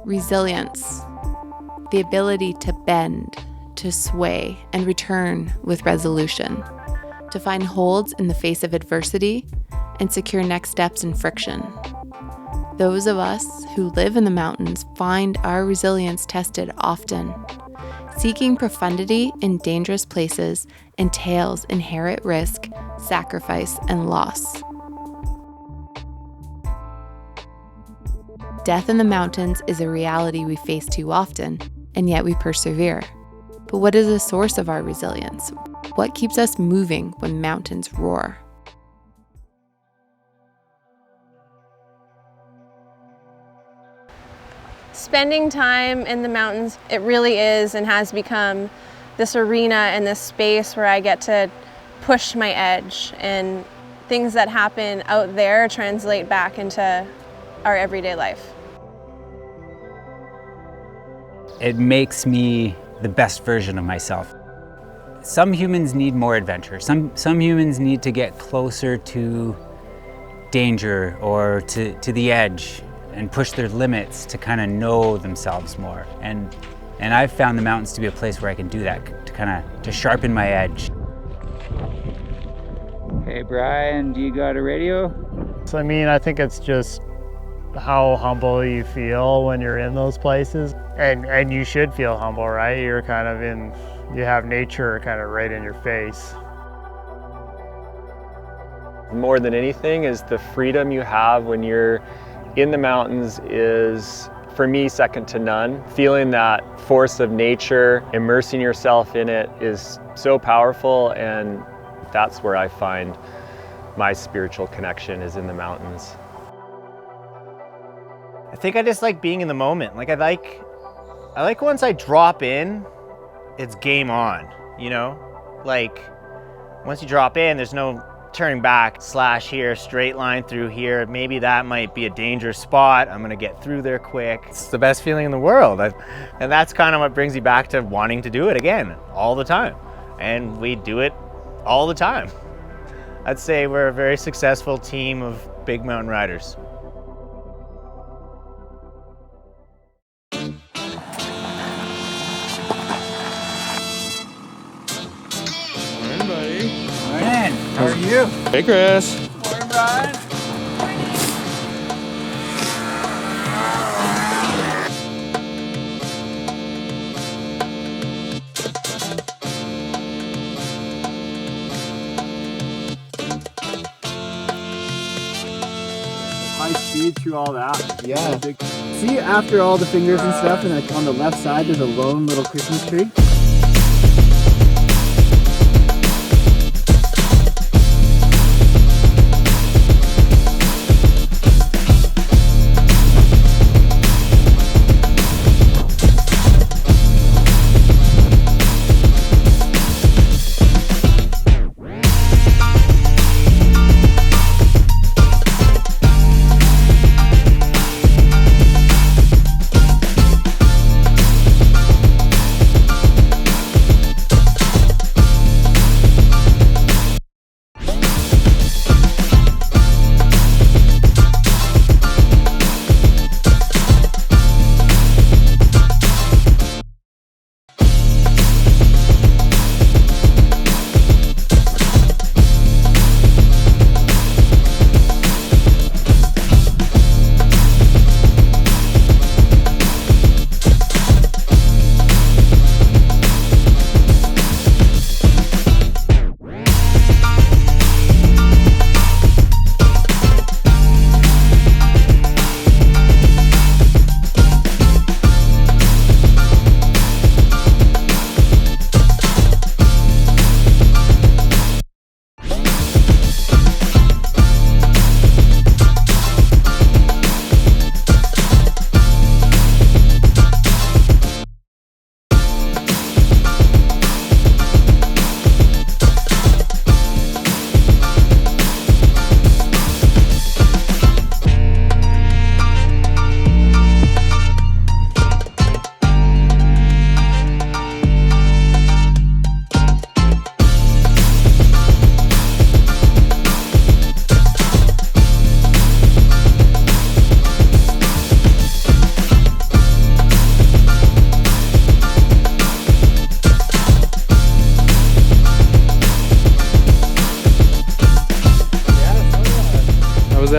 Resilience, the ability to bend, to sway, and return with resolution, to find holds in the face of adversity and secure next steps in friction. Those of us who live in the mountains find our resilience tested often. Seeking profundity in dangerous places entails inherent risk, sacrifice, and loss. Death in the mountains is a reality we face too often, and yet we persevere. But what is the source of our resilience? What keeps us moving when mountains roar? Spending time in the mountains, it really is and has become this arena and this space where I get to push my edge, and things that happen out there translate back into our everyday life. It makes me the best version of myself. Some humans need more adventure. Some humans need to get closer to danger or to the edge and push their limits to kind of know themselves more. And I've found the mountains to be a place where I can do that, to sharpen my edge. Hey Brian, do you got a radio? So I think it's just how humble you feel when you're in those places. And you should feel humble, right? You're you have nature kind of right in your face. More than anything is the freedom you have when you're in the mountains is, for me, second to none. Feeling that force of nature, immersing yourself in it is so powerful, and that's where I find my spiritual connection is in the mountains. I think I just like being in the moment. I like once I drop in, it's game on, once you drop in, there's no turning back, slash here, straight line through here. Maybe that might be a dangerous spot. I'm gonna get through there quick. It's the best feeling in the world. And that's kind of what brings you back to wanting to do it again, all the time. And we do it all the time. I'd say we're a very successful team of big mountain riders. How are you? Hey, Chris. Morning, Brian. High speed through all that. Yeah. See, after all the fingers and stuff, and on the left side, there's a lone little Christmas tree.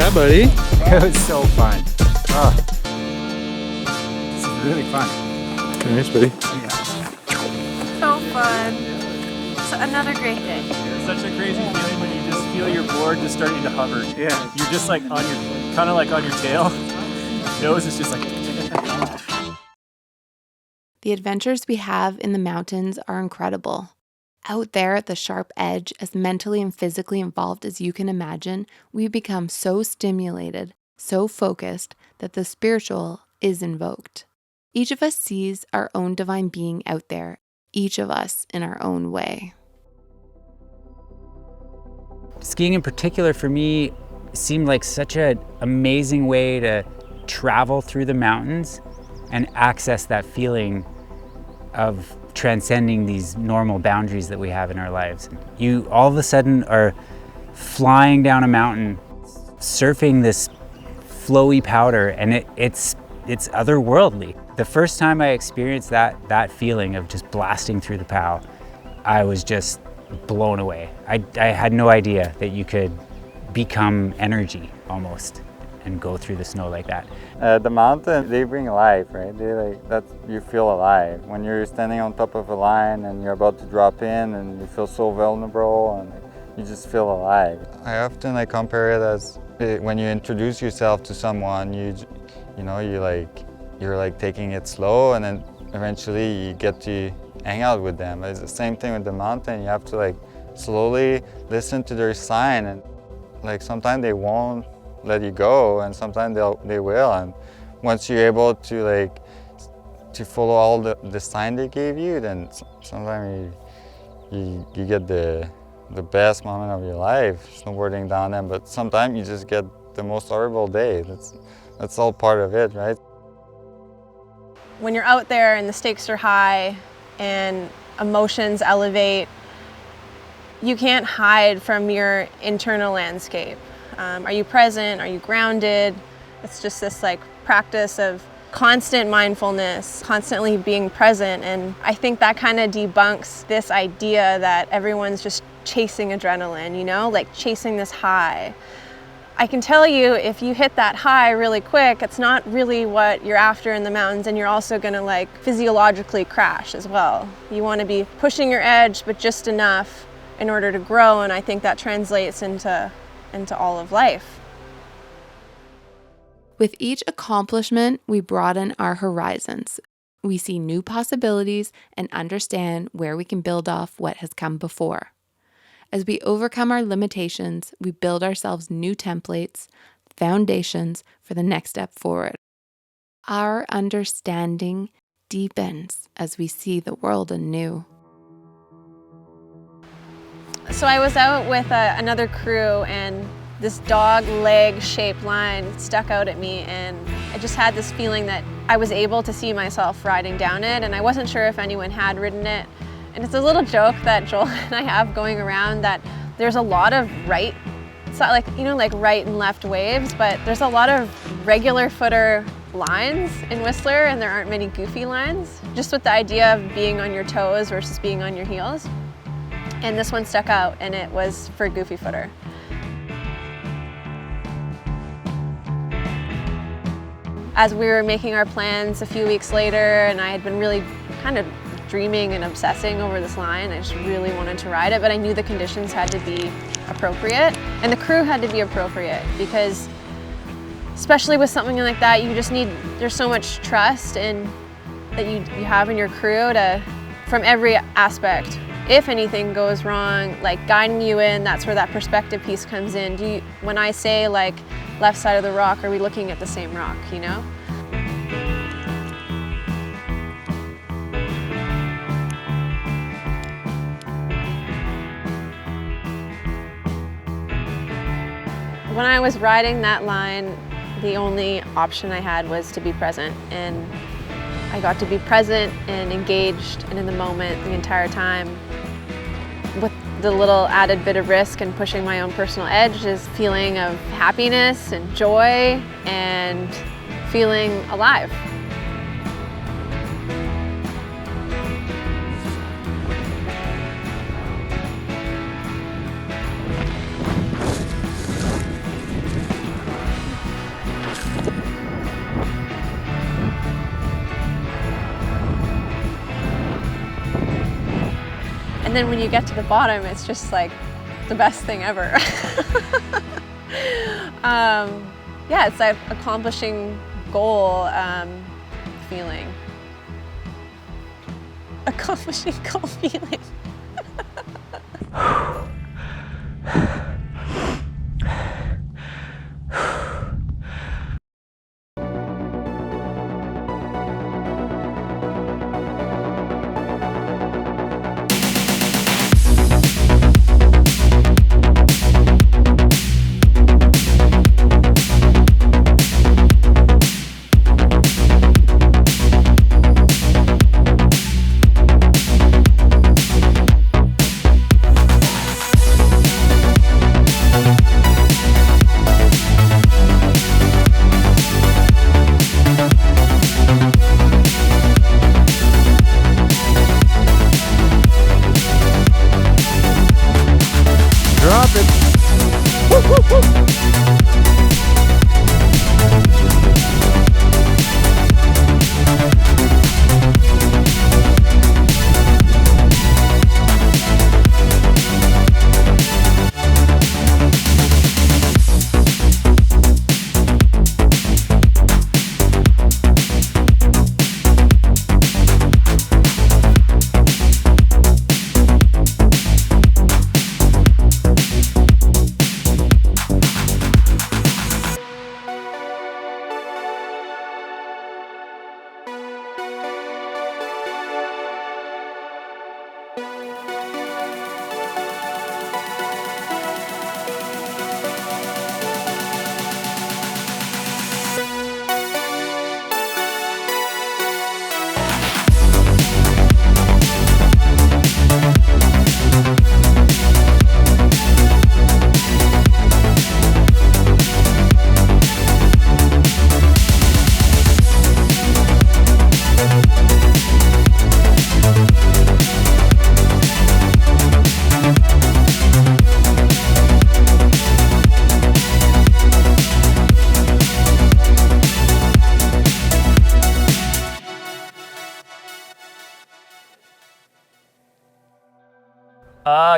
that, buddy? It was so fun. Oh. This is really fun. Nice, buddy. So fun. So another great day. It's such a crazy feeling when you just feel your board just starting to hover. Yeah. You're just like on your, kind of like on your tail. Nose is just like. The adventures we have in the mountains are incredible. Out there at the sharp edge, as mentally and physically involved as you can imagine, we become so stimulated, so focused, that the spiritual is invoked. Each of us sees our own divine being out there, each of us in our own way. Skiing in particular for me seemed like such an amazing way to travel through the mountains and access that feeling of transcending these normal boundaries that we have in our lives. You all of a sudden are flying down a mountain, surfing this flowy powder, and it's otherworldly. The first time I experienced that feeling of just blasting through the POW, I was just blown away. I had no idea that you could become energy almost and go through the snow like that. The mountains, they bring life, right? You feel alive. When you're standing on top of a line and you're about to drop in and you feel so vulnerable and you just feel alive. I often compare it as when you introduce yourself to someone, you're like taking it slow, and then eventually you get to hang out with them. It's the same thing with the mountain. You have to slowly listen to their sign, and sometimes they won't let you go, and sometimes they will. And once you're able to to follow all the sign they gave you, then sometimes you get the best moment of your life snowboarding down them. But sometimes you just get the most horrible day. That's all part of it, right? When you're out there and the stakes are high and emotions elevate, you can't hide from your internal landscape. Are you present? Are you grounded? It's just this practice of constant mindfulness, constantly being present. And I think that kind of debunks this idea that everyone's just chasing adrenaline, chasing this high. I can tell you, if you hit that high really quick, it's not really what you're after in the mountains, and you're also gonna physiologically crash as well. You wanna be pushing your edge, but just enough in order to grow, and I think that translates into all of life. With each accomplishment, we broaden our horizons. We see new possibilities and understand where we can build off what has come before. As we overcome our limitations, we build ourselves new templates, foundations for the next step forward. Our understanding deepens as we see the world anew. So I was out with another crew, and this dog leg shaped line stuck out at me, and I just had this feeling that I was able to see myself riding down it, and I wasn't sure if anyone had ridden it. And it's a little joke that Joel and I have going around that there's a lot of right, it's not right and left waves, but there's a lot of regular footer lines in Whistler, and there aren't many goofy lines, just with the idea of being on your toes versus being on your heels. And this one stuck out, and it was for goofy footer. As we were making our plans a few weeks later, and I had been really kind of dreaming and obsessing over this line, I just really wanted to ride it, but I knew the conditions had to be appropriate, and the crew had to be appropriate, because especially with something like that, you just need, there's so much trust that you have in your crew from every aspect. If anything goes wrong, guiding you in, that's where that perspective piece comes in. When I say left side of the rock, are we looking at the same rock, When I was riding that line, the only option I had was to be present, and I got to be present and engaged and in the moment the entire time. With the little added bit of risk and pushing my own personal edge is feeling of happiness and joy and feeling alive. And then when you get to the bottom, it's just like the best thing ever. Yeah, it's like accomplishing goal feeling. Accomplishing goal feeling.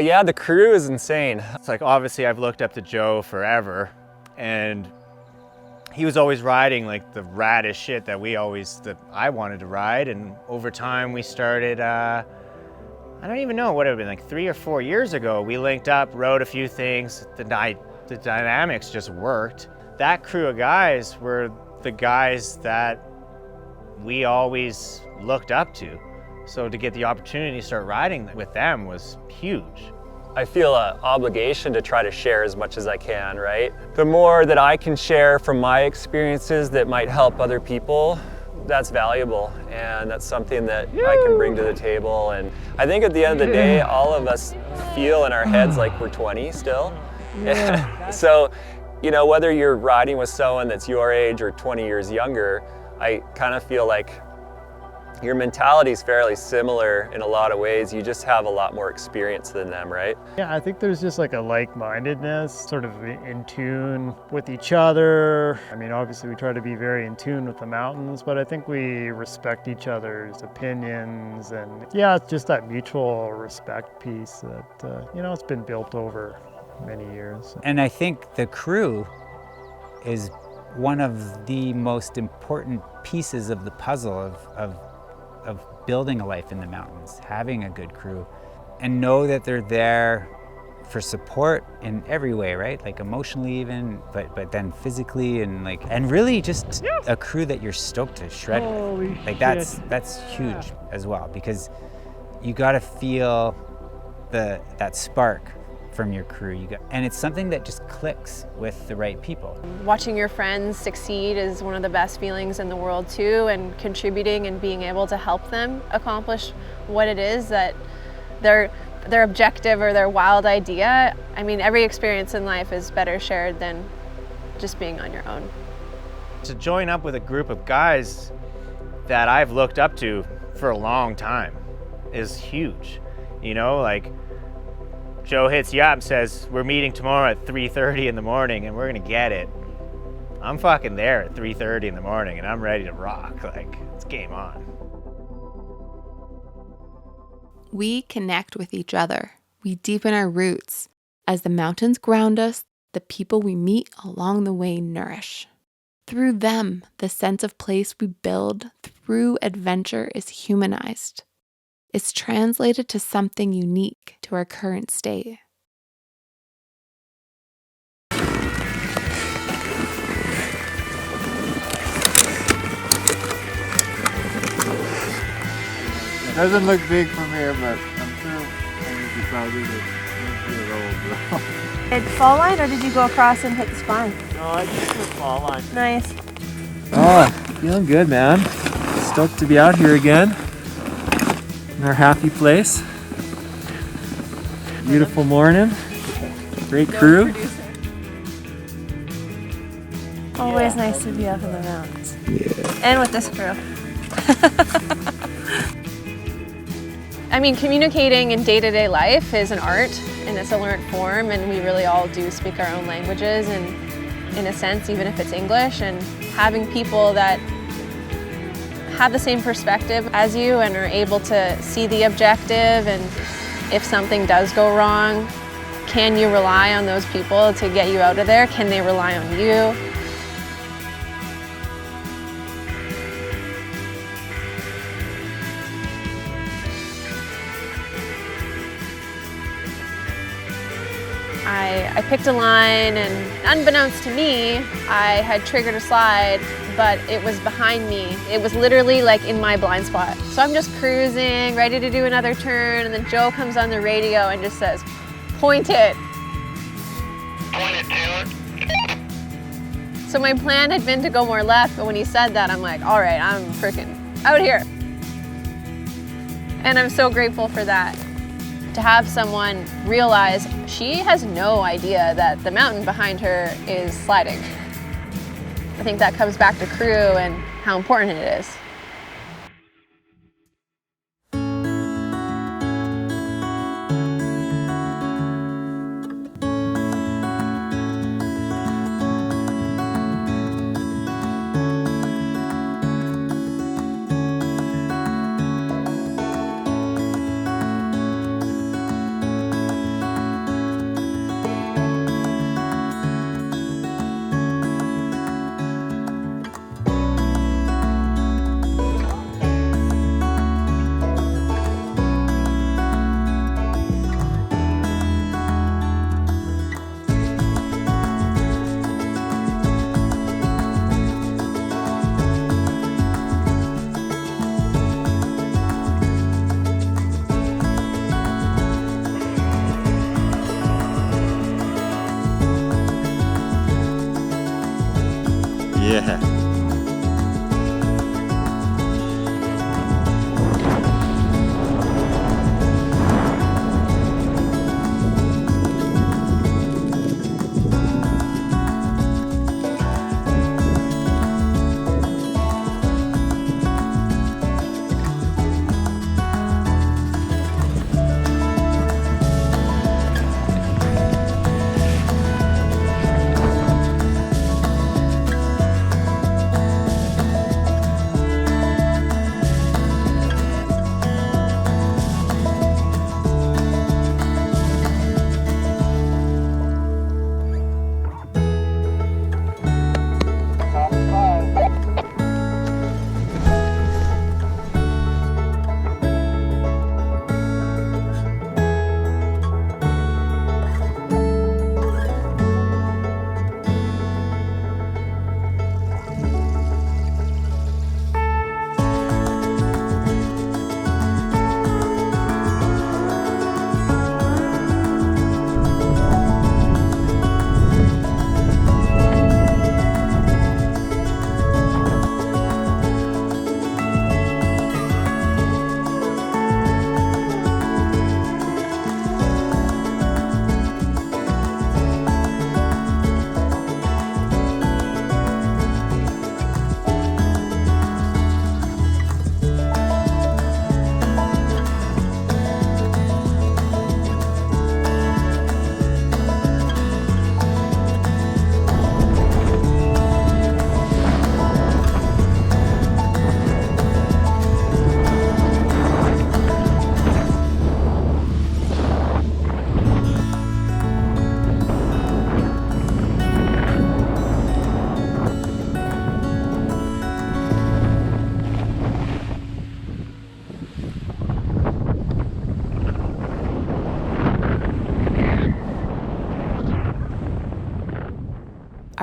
Yeah, the crew is insane. It's like, obviously I've looked up to Joe forever, and he was always riding like the raddest shit that I wanted to ride. And over time we started, I don't even know what it would have been, like 3 or 4 years ago, we linked up, rode a few things, the dynamics just worked. That crew of guys were the guys that we always looked up to. So to get the opportunity to start riding with them was huge. I feel an obligation to try to share as much as I can, right? The more that I can share from my experiences that might help other people, that's valuable, and that's something that I can bring to the table. And I think at the end of the day, all of us feel in our heads like we're 20 still. Yeah. So, you know, whether you're riding with someone that's your age or 20 years younger, I kind of feel like your mentality is fairly similar in a lot of ways. You just have a lot more experience than them, right? Yeah, I think there's just like a like-mindedness, sort of in tune with each other. I mean, obviously we try to be very in tune with the mountains, but I think we respect each other's opinions. And yeah, it's just that mutual respect piece that, you know, it's been built over many years. And I think the crew is one of the most important pieces of the puzzle of building a life in the mountains, having a good crew, and know that they're there for support in every way, right? Like emotionally even, but then physically, and really just a crew that you're stoked to shred with. Like that's huge as well, because you got to feel that spark from your crew. And it's something that just clicks with the right people. Watching your friends succeed is one of the best feelings in the world too, and contributing and being able to help them accomplish what it is that their objective or their wild idea. I mean, every experience in life is better shared than just being on your own. To join up with a group of guys that I've looked up to for a long time is huge. You know, like, Joe hits you up and says, we're meeting tomorrow at 3:30 in the morning and we're gonna get it. I'm fucking there at 3:30 in the morning and I'm ready to rock. Like, it's game on. We connect with each other. We deepen our roots. As the mountains ground us, the people we meet along the way nourish. Through them, the sense of place we build through adventure is humanized. It's translated to something unique to our current state. It doesn't look big from here, but I'm sure you probably be a little bro. Did fall line or did you go across and hit the spine? No, I just went fall line. Nice. Oh, feeling good, man. Stoked to be out here again in our happy place. Beautiful morning. Great crew. Always nice to be up in the mountains. Yeah. And with this crew. I mean, communicating in day-to-day life is an art and it's a learned form, and we really all do speak our own languages, and in a sense, even if it's English, and having people that have the same perspective as you and are able to see the objective, and if something does go wrong, can you rely on those people to get you out of there? Can they rely on you? I picked a line, and unbeknownst to me, I had triggered a slide, but it was behind me. It was literally like in my blind spot. So I'm just cruising, ready to do another turn, and then Joe comes on the radio and just says, "Point it." Point it, Taylor. So my plan had been to go more left, but when he said that, I'm like, all right, I'm freaking out here. And I'm so grateful for that. To have someone realize she has no idea that the mountain behind her is sliding. I think that comes back to crew and how important it is. Yeah.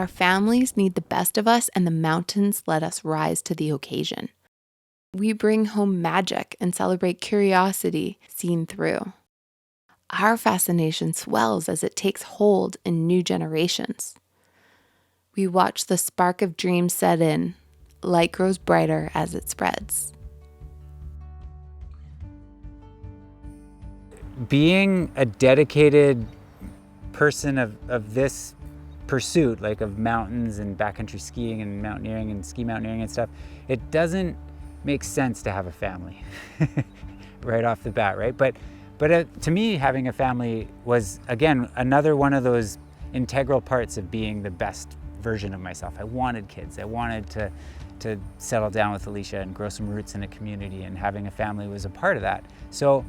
Our families need the best of us, and the mountains let us rise to the occasion. We bring home magic and celebrate curiosity seen through. Our fascination swells as it takes hold in new generations. We watch the spark of dreams set in. Light grows brighter as it spreads. Being a dedicated person of this pursuit, like of mountains and backcountry skiing and mountaineering and ski mountaineering and stuff, it doesn't make sense to have a family right off the bat, right? But to me, having a family was, again, another one of those integral parts of being the best version of myself. I wanted kids. I wanted to settle down with Alicia and grow some roots in a community, and having a family was a part of that. So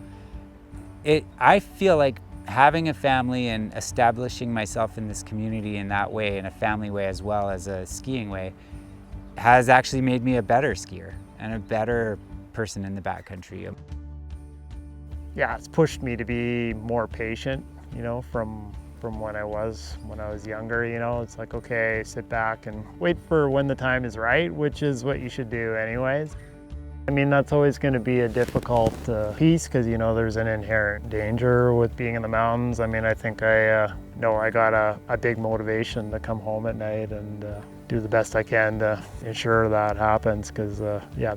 I feel like having a family and establishing myself in this community in that way, in a family way as well as a skiing way, has actually made me a better skier and a better person in the backcountry. Yeah, it's pushed me to be more patient, you know, from when I was younger, you know. It's like, okay, sit back and wait for when the time is right, which is what you should do anyways. I mean, that's always going to be a difficult piece, because, you know, there's an inherent danger with being in the mountains. I mean, I think I got a big motivation to come home at night and do the best I can to ensure that happens, because, yeah,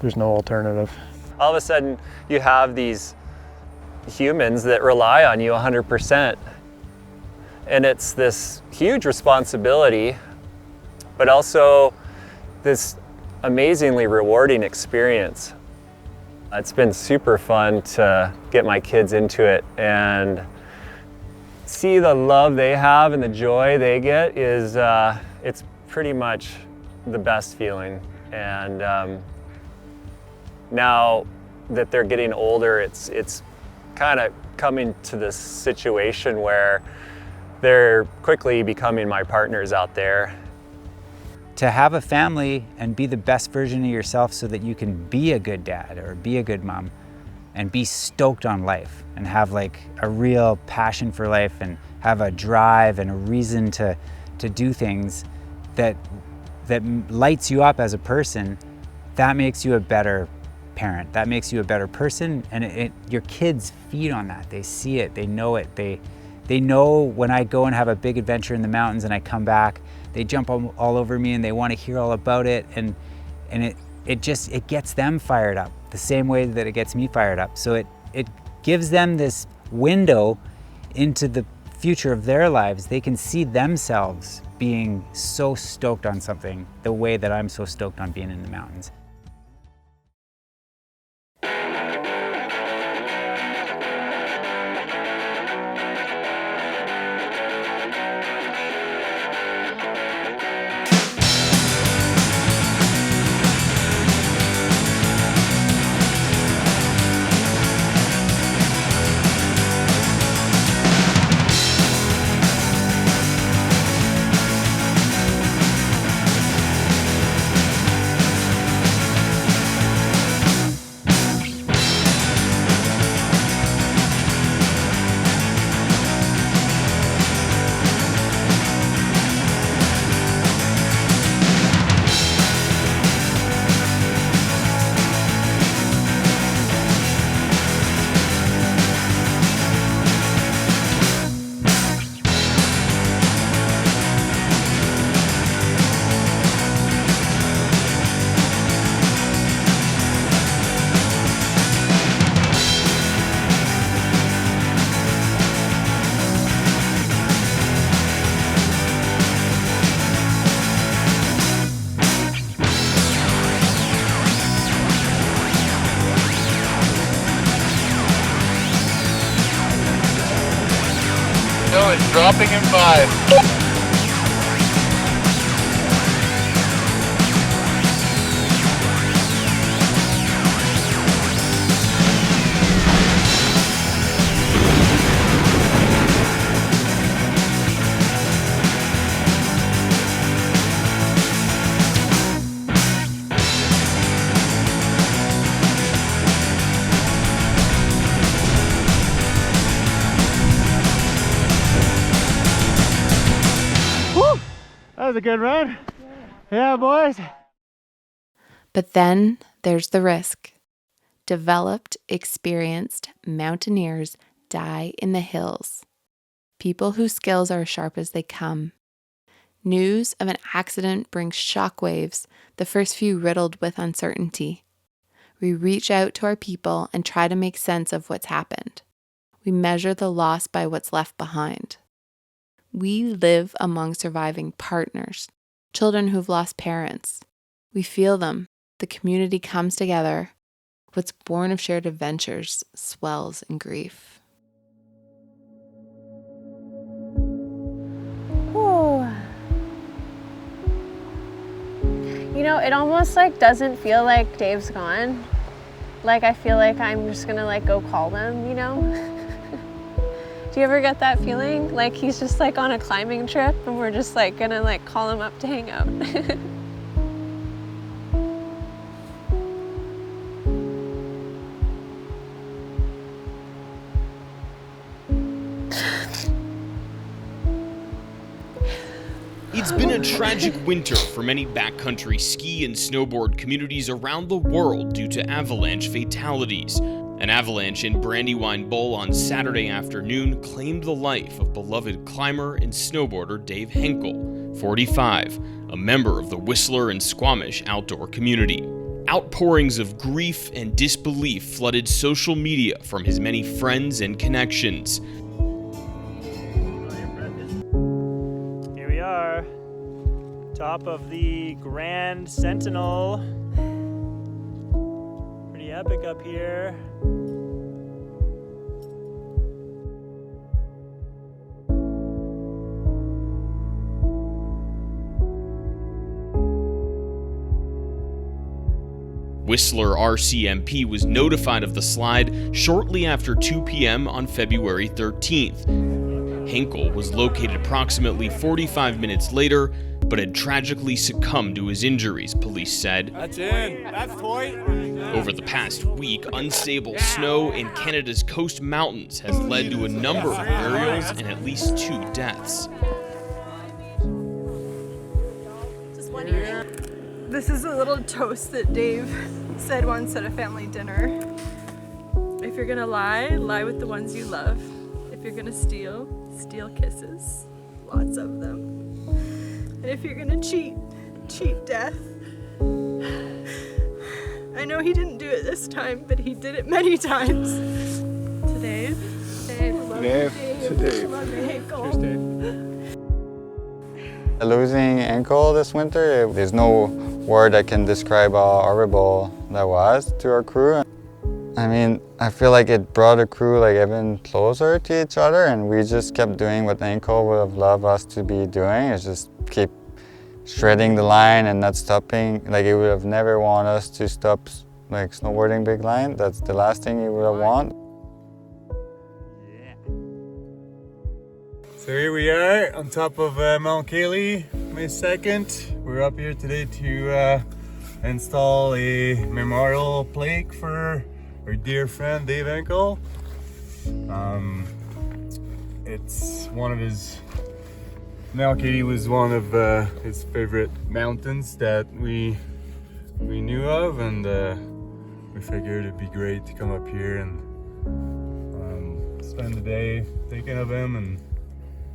there's no alternative. All of a sudden, you have these humans that rely on you 100%. And it's this huge responsibility, but also this amazingly rewarding experience. It's been super fun to get my kids into it and see the love they have and the joy they get is, it's pretty much the best feeling. And now that they're getting older, it's kind of coming to this situation where they're quickly becoming my partners out there. To have a family and be the best version of yourself so that you can be a good dad or be a good mom and be stoked on life and have like a real passion for life and have a drive and a reason to do things that lights you up as a person, that makes you a better parent. That makes you a better person, and your kids feed on that. They see it, they know it. They know when I go and have a big adventure in the mountains and I come back, they jump all over me and they want to hear all about it, and it gets them fired up the same way that it gets me fired up. So it gives them this window into the future of their lives. They can see themselves being so stoked on something the way that I'm so stoked on being in the mountains. It's dropping in 5. was a good run. Yeah, boys. But then there's the risk. Developed, experienced mountaineers die in the hills. People whose skills are as sharp as they come. News of an accident brings shockwaves, the first few riddled with uncertainty. We reach out to our people and try to make sense of what's happened. We measure the loss by what's left behind. We live among surviving partners, children who've lost parents. We feel them. The community comes together. What's born of shared adventures swells in grief. Ooh. You know, it almost like doesn't feel like Dave's gone. Like I feel like I'm just gonna like go call them, you know? Do you ever get that feeling? Like he's just like on a climbing trip and we're just like gonna like call him up to hang out. It's been a tragic winter for many backcountry ski and snowboard communities around the world due to avalanche fatalities. An avalanche in Brandywine Bowl on Saturday afternoon claimed the life of beloved climber and snowboarder Dave Henkel, 45, a member of the Whistler and Squamish outdoor community. Outpourings of grief and disbelief flooded social media from his many friends and connections. Here we are, top of the Grand Sentinel. Pretty epic up here. Whistler RCMP was notified of the slide shortly after 2 p.m. on February 13th. Henkel was located approximately 45 minutes later, but had tragically succumbed to his injuries, police said. That's in. That's point. Over the past week, unstable snow in Canada's coast mountains has led to a number of burials and at least 2 deaths. This is a little toast that Dave said once at a family dinner. If you're gonna lie, lie with the ones you love. If you're gonna steal, steal kisses. Lots of them. And if you're gonna cheat, cheat death. I know he didn't do it this time, but he did it many times. To Dave. Dave. Love you, Dave. To Dave. Love you, Henkel. Cheers, Dave. Losing Ankle this winter, there's no word that can describe how horrible that was to our crew. I mean, I feel like it brought the crew like even closer to each other, and we just kept doing what Henkel would have loved us to be doing, is just keep shredding the line and not stopping. Like he would have never want us to stop like snowboarding big line. That's the last thing he would have want. So here we are on top of Mount Cayley, May 2nd. We're up here today to install a memorial plaque for our dear friend Dave Henkel. It's one of his, Mount Cayley was one of his favorite mountains that we knew of, and we figured it'd be great to come up here and spend the day thinking of him and,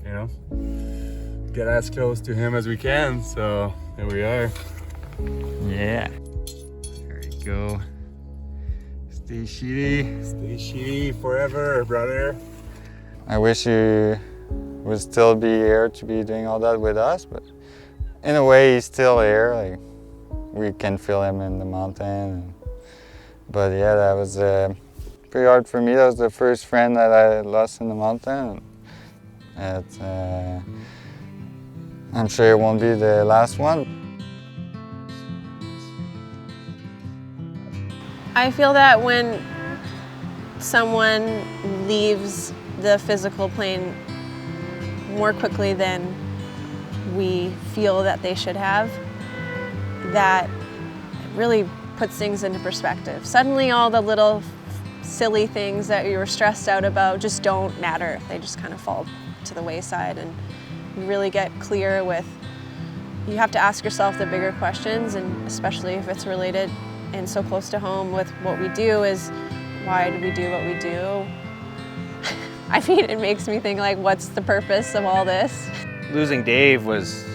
you know, get as close to him as we can. So here we are. Yeah. There you go. Stay shitty. Stay shitty forever, brother. I wish you would still be here to be doing all that with us, but in a way he's still here. Like we can feel him in the mountain. But yeah, that was pretty hard for me. That was the first friend that I lost in the mountain. I'm sure it won't be the last one. I feel that when someone leaves the physical plane more quickly than we feel that they should have, that really puts things into perspective. Suddenly all the little silly things that you were stressed out about just don't matter. They just kind of fall to the wayside, and you really get clear with You have to ask yourself the bigger questions, and especially if it's related and so close to home with what we do is, why do we do what we do? I mean, it makes me think like, what's the purpose of all this? Losing Dave was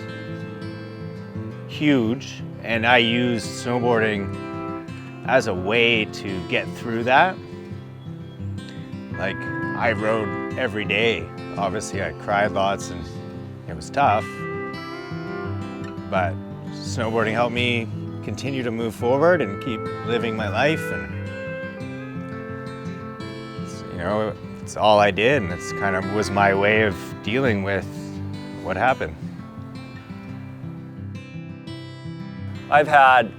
huge, and I used snowboarding as a way to get through that. Like, I rode every day. Obviously, I cried lots and it was tough, but snowboarding helped me continue to move forward and keep living my life, and you know, it's all I did, and it's kind of was my way of dealing with what happened. I've had,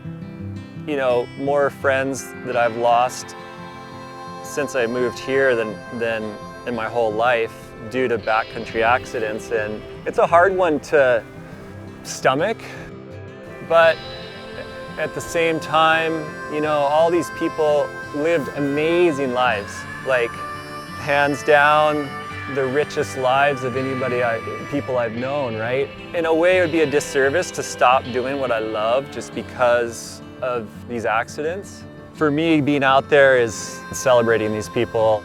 you know, more friends that I've lost since I moved here than in my whole life due to backcountry accidents, and it's a hard one to stomach, but at the same time, you know, all these people lived amazing lives, like hands down the richest lives of people I've known, right? In a way, it would be a disservice to stop doing what I love just because of these accidents. For me, being out there is celebrating these people.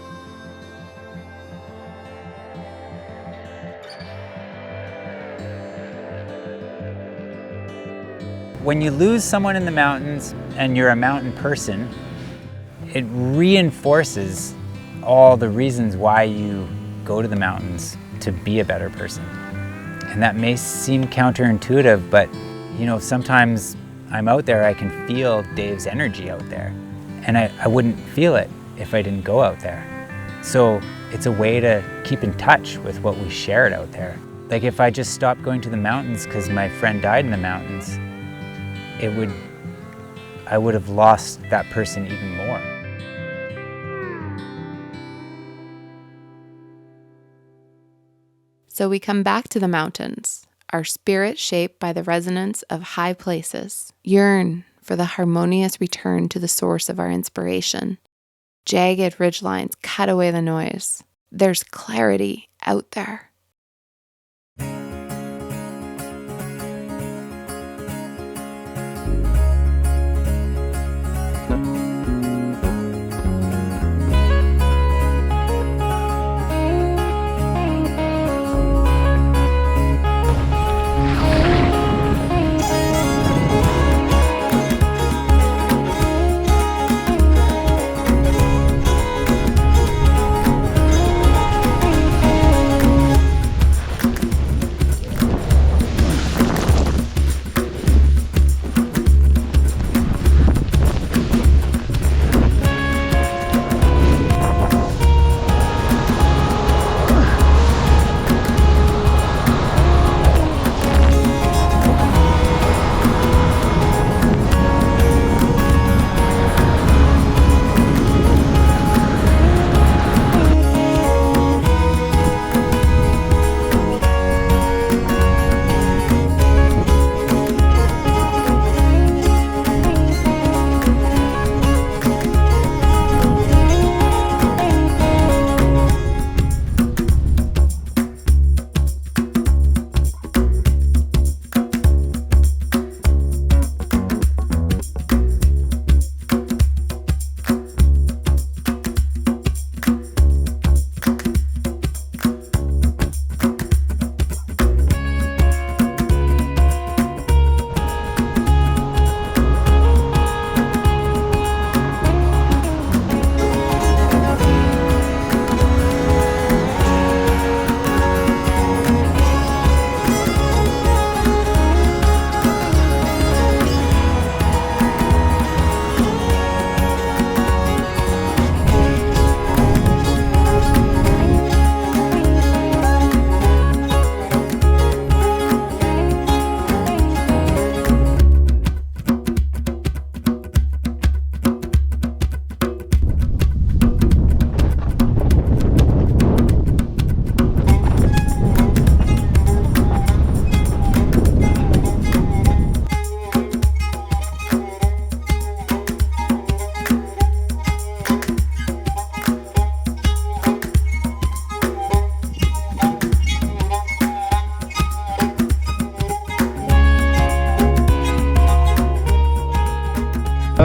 When you lose someone in the mountains and you're a mountain person, it reinforces all the reasons why you go to the mountains to be a better person. And that may seem counterintuitive, but you know, sometimes I'm out there, I can feel Dave's energy out there. And I wouldn't feel it if I didn't go out there. So it's a way to keep in touch with what we shared out there. Like if I just stopped going to the mountains because my friend died in the mountains, I would have lost that person even more. So we come back to the mountains, our spirit shaped by the resonance of high places, yearn for the harmonious return to the source of our inspiration. Jagged ridgelines cut away the noise. There's clarity out there.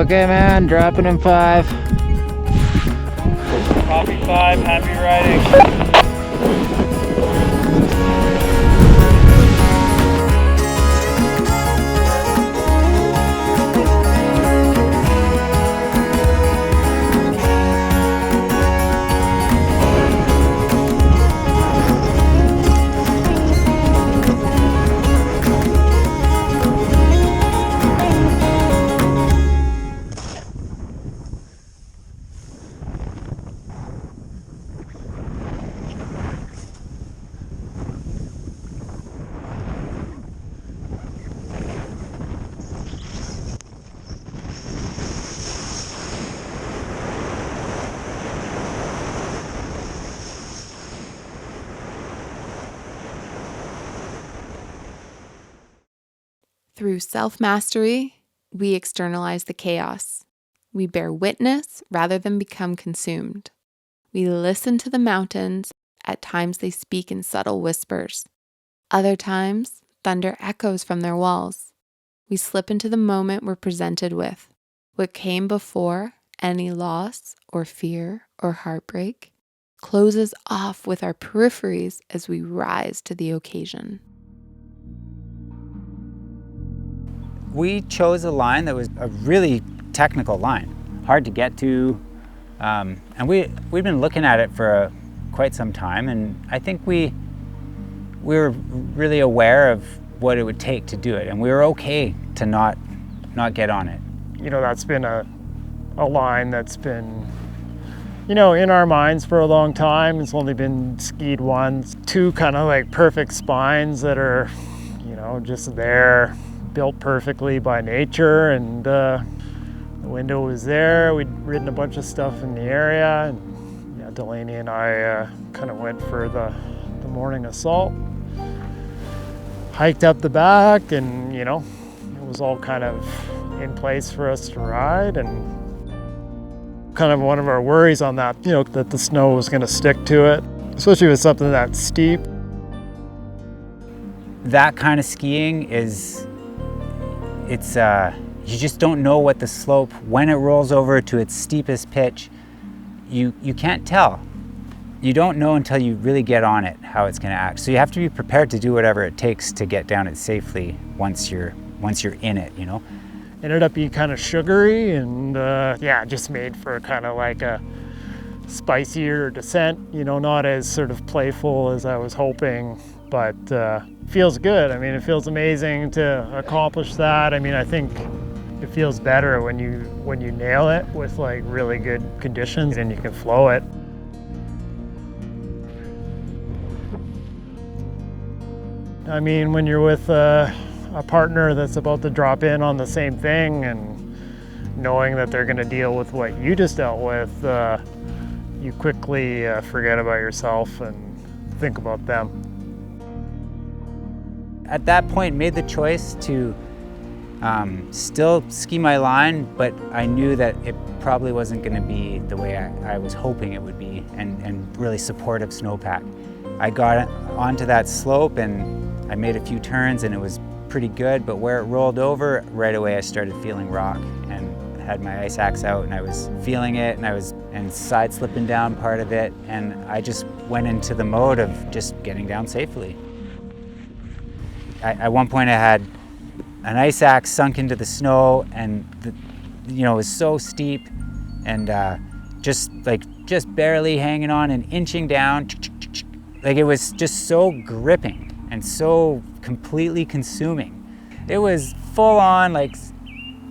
Okay, man, dropping in 5. Copy 5, happy riding. Through self-mastery, we externalize the chaos. We bear witness rather than become consumed. We listen to the mountains. At times they speak in subtle whispers. Other times, thunder echoes from their walls. We slip into the moment we're presented with. What came before, any loss or fear or heartbreak, closes off with our peripheries as we rise to the occasion. We chose a line that was a really technical line, hard to get to, and we've been looking at it for quite some time, and I think we were really aware of what it would take to do it, and we were okay to not get on it. You know, that's been a line that's been, you know, in our minds for a long time. It's only been skied once. 2 kind of like perfect spines that are, you know, just there, built perfectly by nature, and the window was there. We'd ridden a bunch of stuff in the area, and yeah, Delaney and I kind of went for the morning assault, hiked up the back, and you know, it was all kind of in place for us to ride. And kind of one of our worries on that, you know, that the snow was going to stick to it, especially with something that steep. That kind of skiing is, it's you just don't know what the slope, when it rolls over to its steepest pitch, you can't tell. You don't know until you really get on it how it's going to act. So you have to be prepared to do whatever it takes to get down it safely once you're in it, you know. Ended up being kind of sugary, and yeah, just made for kind of like a spicier descent, you know, not as sort of playful as I was hoping, but feels good. I mean, it feels amazing to accomplish that. I mean, I think it feels better when you nail it with like really good conditions and you can flow it. I mean, when you're with a partner that's about to drop in on the same thing, and knowing that they're going to deal with what you just dealt with, you quickly forget about yourself and think about them. At that point, made the choice to still ski my line, but I knew that it probably wasn't going to be the way I was hoping it would be, and really supportive snowpack. I got onto that slope and I made a few turns and it was pretty good, but where it rolled over, right away I started feeling rock and had my ice axe out, and I was feeling it, and I was side slipping down part of it, and I just went into the mode of just getting down safely. At one point I had an ice axe sunk into the snow, and you know, it was so steep, and just barely hanging on and inching down. Like, it was just so gripping and so completely consuming. It was full on, like,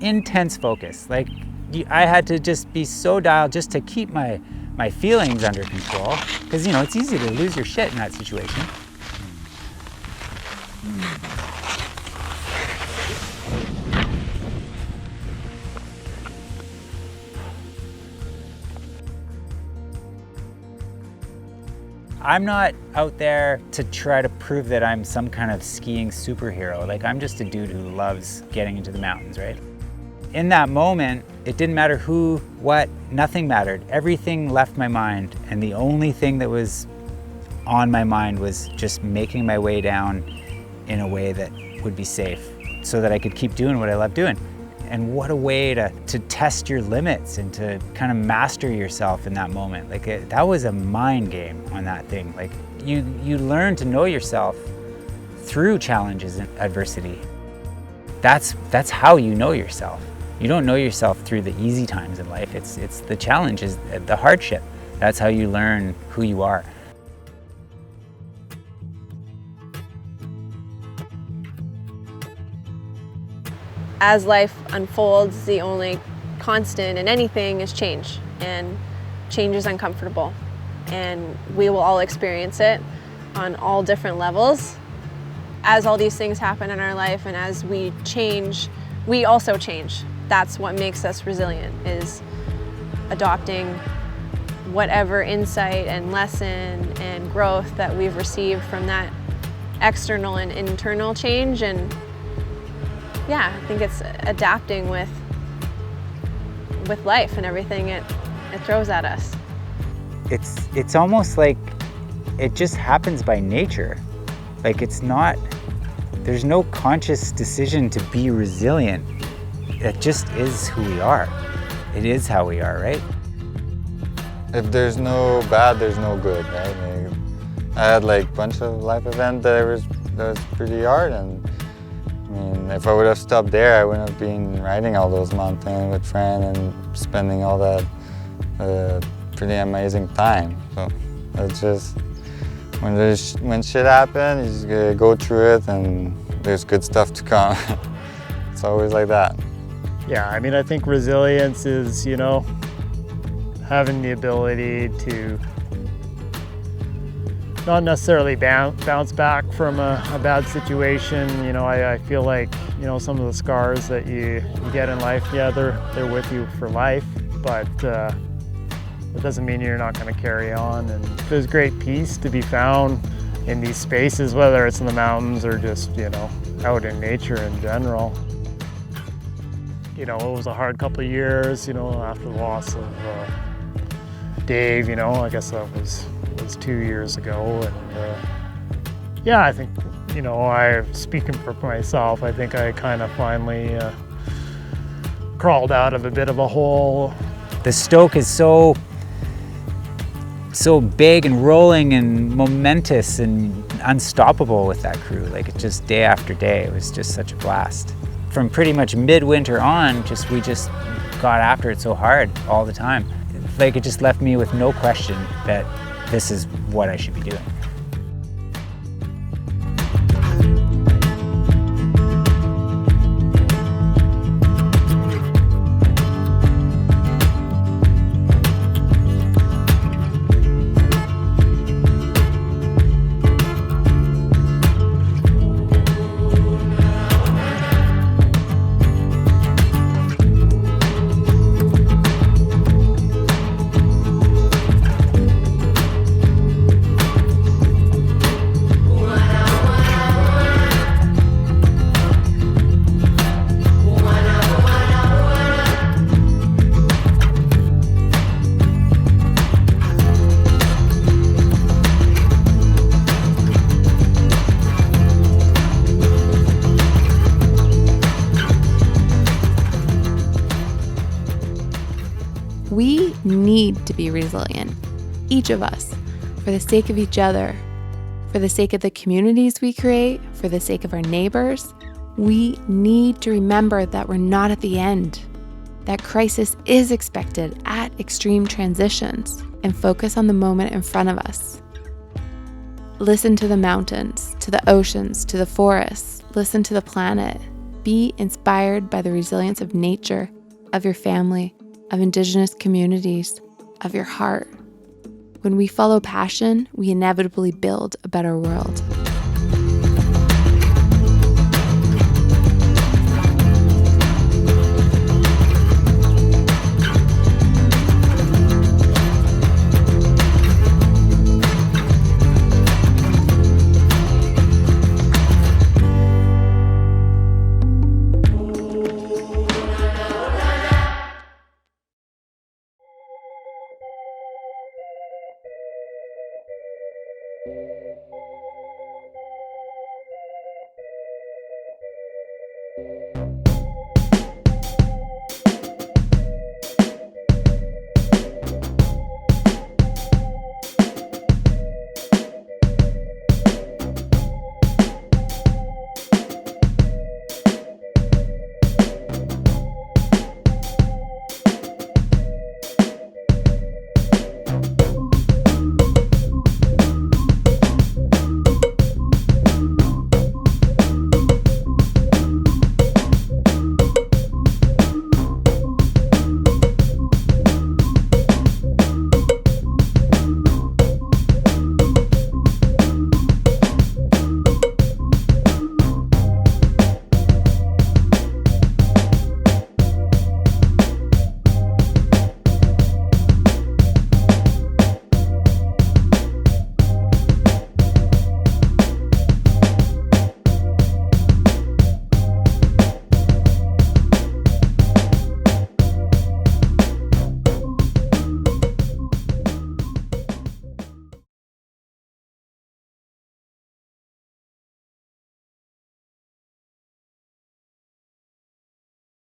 intense focus. Like, I had to just be so dialed just to keep my feelings under control, because, you know, it's easy to lose your shit in that situation. I'm not out there to try to prove that I'm some kind of skiing superhero. Like, I'm just a dude who loves getting into the mountains, right? In that moment, it didn't matter who, what, nothing mattered. Everything left my mind, and the only thing that was on my mind was just making my way down in a way that would be safe, so that I could keep doing what I love doing. And what a way to test your limits and to kind of master yourself in that moment. Like that was a mind game on that thing. Like you learn to know yourself through challenges and adversity. That's how you know yourself. You don't know yourself through the easy times in life. It's the challenges, the hardship. That's how you learn who you are. As life unfolds, the only constant in anything is change, and change is uncomfortable, and we will all experience it on all different levels. As all these things happen in our life and as we change, we also change. That's what makes us resilient, is adopting whatever insight and lesson and growth that we've received from that external and internal change. And yeah, I think it's adapting with life and everything it throws at us. It's almost like it just happens by nature. Like there's no conscious decision to be resilient. It just is who we are. It is how we are, right? If there's no bad, there's no good, right? Like, I had like a bunch of life events that was pretty hard, and I mean, if I would have stopped there, I wouldn't have been riding all those mountains with friends and spending all that pretty amazing time. So it's just, when shit happens, you just gotta go through it, and there's good stuff to come. It's always like that. Yeah, I mean, I think resilience is, having the ability to not necessarily bounce back from a bad situation. I feel like, some of the scars that you get in life, yeah, they're with you for life, but it doesn't mean you're not going to carry on. And there's great peace to be found in these spaces, whether it's in the mountains or just, out in nature in general. It was a hard couple of years, after the loss of Dave, I guess that was 2 years ago. And yeah, I think, speaking for myself, I think I kind of finally crawled out of a bit of a hole. The Stoke is so big and rolling and momentous and unstoppable with that crew. Like, it just day after day, it was just such a blast. From pretty much midwinter on, we just got after it so hard all the time. Like, it just left me with no question that this is what I should be doing. We need to be resilient, each of us, for the sake of each other, for the sake of the communities we create, for the sake of our neighbors. We need to remember that we're not at the end, that crisis is expected at extreme transitions, and focus on the moment in front of us. Listen to the mountains, to the oceans, to the forests. Listen to the planet. Be inspired by the resilience of nature, of your family, of Indigenous communities, of your heart. When we follow passion, we inevitably build a better world.